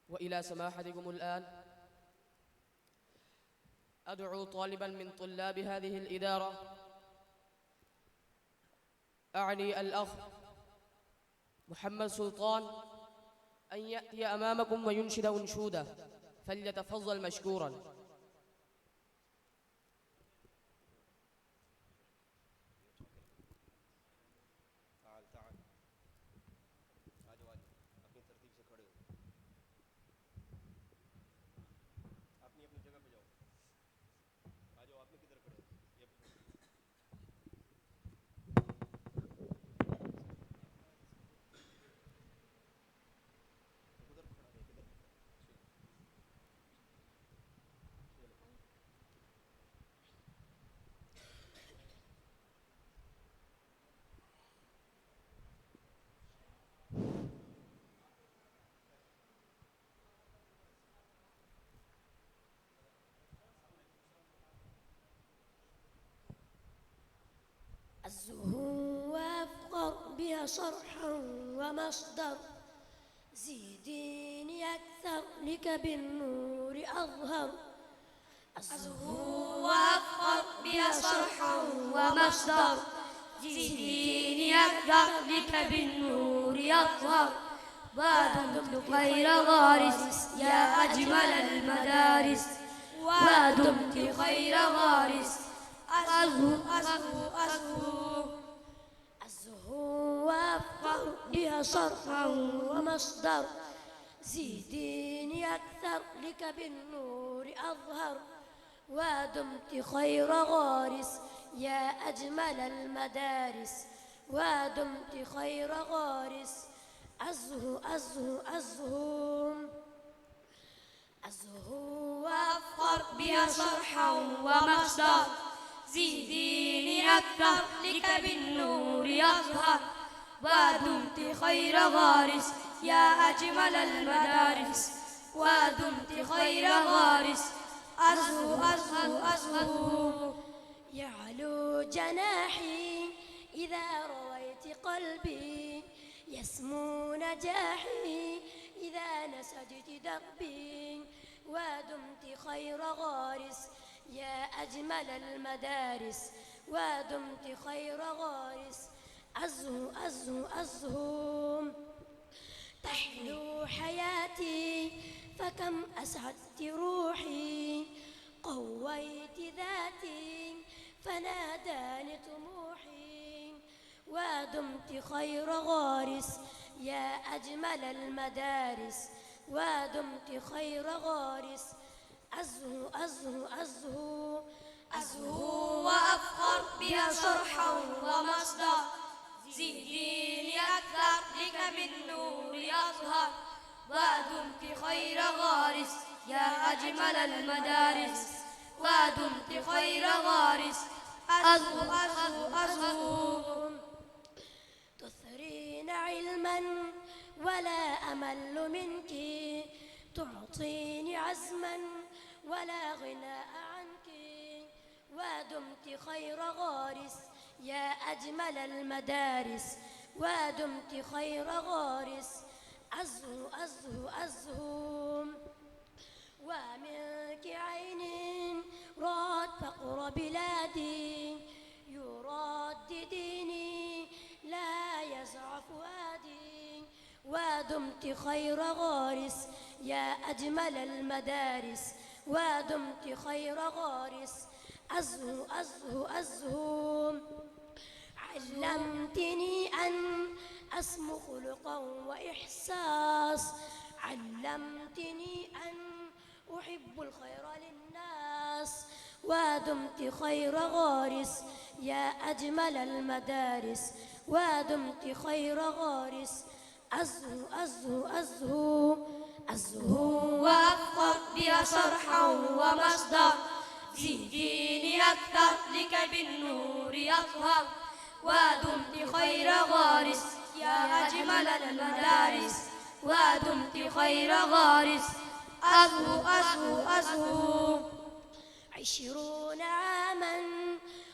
وإلى سماحتكم الآن أدعو طالبا من طلاب هذه الإدارة، أعني الأخ محمد سلطان، أن يأتي أمامكم وينشد أنشودة، فليتفضل مشكورا. الزهور وأفقر بها شرحا ومصدر، زيديني أكثر لك بالنور أظهر. الزهور وأفقر بها شرحا ومصدر، زيديني أكثر لك بالنور أظهر. ودمت خير غارس يا أجمل المدارس، ودمت خير غارس. الزهور وأفقر بها شرحا ومصدر، زيديني أكثر لك بالنور أظهر. ودمت خير غارس يا أجمل المدارس، ودمت خير غارس. الزهور وأفخر بها شرحا ومصدر، زيديني أكثر لك بالنور يظهر. ودمت خير غارس يا أجمل المدارس، ودمت خير غارس. أزهو يعلو جناحي إذا رويت قلبي، يسمو نجاحي إذا نسجت دربي. ودمت خير غارس يا أجمل المدارس، ودمت خير غارس. أزهو تحلو حياتي، فكم أسعدت روحي، قويت ذاتي فناداني طموحي. ودمت خير غارس يا أجمل المدارس، ودمت خير غارس. أزهو وأفخر بها شرحا ومصدر، زيديني أكثر لك بالنور يظهر. ودمت خير غارس يا أجمل المدارس، ودمت خير غارس. أزهو تثرين علما ولا أمل منك، تعطيني عزما ولا غناء عنك. ودمت خير غارس يا أجمل المدارس، ودمت خير غارس. أزهو ومنك عين راد فقر بلادي، يرددني لا يزع فؤادي. ودمت خير غارس يا أجمل المدارس، ودمت خير غارس. أزهو علمتني أن أسمو خلقا وإحساس، علمتني أن أحب الخير للناس. ودمت خير غارس يا أجمل المدارس، ودمت خير غارس. أزهو وأفخر بها شرحا ومصدر، زيديني أكثر لك بالنور يظهر. ودمت خير غارس يا أجمل المدارس، ودمت خير غارس. أزهو 20 عاما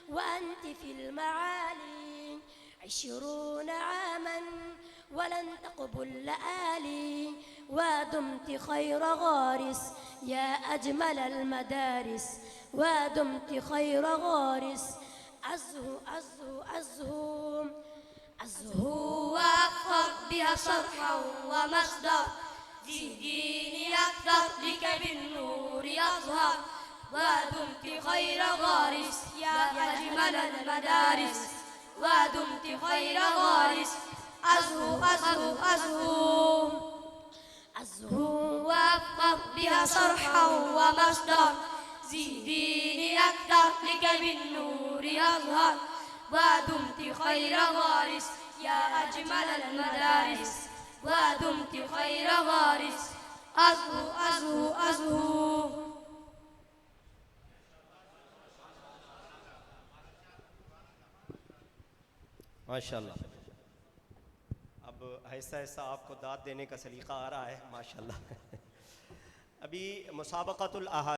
وأنت في المعالي، 20 عاما ولن تقبل لآلي. ودمت خير غارس يا أجمل المدارس ودمت خير غارس أزهو أزهو أزهو أزهو وأفخر بها شرحا ومصدر زيديني أكثر لك بالنور يظهر ودمت خير غارس يا أجمل المدارس ودمت خير غارس أزهو أزهو أزهو أزهو وأفخر بها شرحا ومصدر زيديني أكثر لك بالنور يظهر ودمت خير غارس يا أجمل المدارس ودمت خير غارس أزهو أزهو أزهو. माशाल्लाह। अब ऐसा ऐसा आपको दाद देने का सलीका आ रहा है माशाल्लाह। अभी मुसाबक़तुल अहा